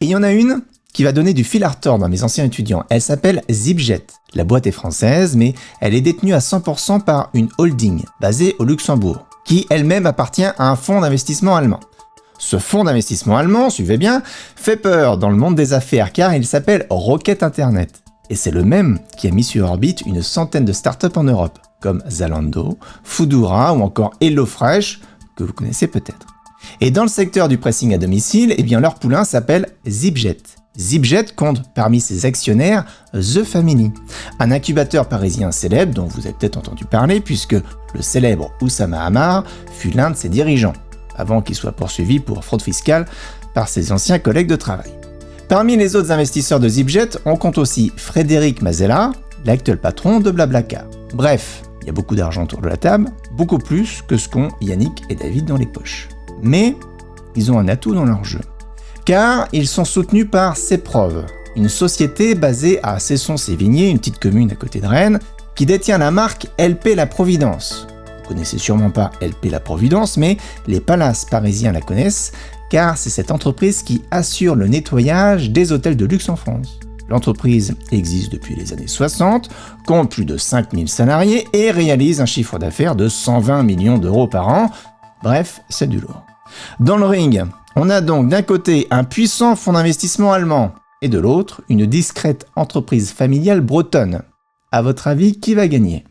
Et il y en a une qui va donner du fil à retordre à mes anciens étudiants. Elle s'appelle Zipjet. La boîte est française, mais elle est détenue à 100% par une holding basée au Luxembourg, qui elle-même appartient à un fonds d'investissement allemand. Ce fonds d'investissement allemand, suivez bien, fait peur dans le monde des affaires car il s'appelle Rocket Internet. Et c'est le même qui a mis sur orbite une centaine de startups en Europe, comme Zalando, Foodora ou encore HelloFresh, que vous connaissez peut-être. Et dans le secteur du pressing à domicile, eh bien leur poulain s'appelle Zipjet. Zipjet compte parmi ses actionnaires The Family, un incubateur parisien célèbre dont vous avez peut-être entendu parler puisque le célèbre Oussama Ammar fut l'un de ses dirigeants, avant qu'il soit poursuivi pour fraude fiscale par ses anciens collègues de travail. Parmi les autres investisseurs de Zipjet, on compte aussi Frédéric Mazella, l'actuel patron de Blablacar. Bref, il y a beaucoup d'argent autour de la table, beaucoup plus que ce qu'ont Yannick et David dans les poches. Mais ils ont un atout dans leur jeu. Car ils sont soutenus par Ceprov, une société basée à Cesson-Sévigné, une petite commune à côté de Rennes, qui détient la marque LP La Providence. Vous connaissez sûrement pas LP La Providence, mais les palaces parisiens la connaissent, car c'est cette entreprise qui assure le nettoyage des hôtels de luxe en France. L'entreprise existe depuis les années 60, compte plus de 5000 salariés et réalise un chiffre d'affaires de 120 millions d'euros par an. Bref, c'est du lourd. Dans le ring, on a donc d'un côté un puissant fonds d'investissement allemand et de l'autre une discrète entreprise familiale bretonne. À votre avis, qui va gagner ?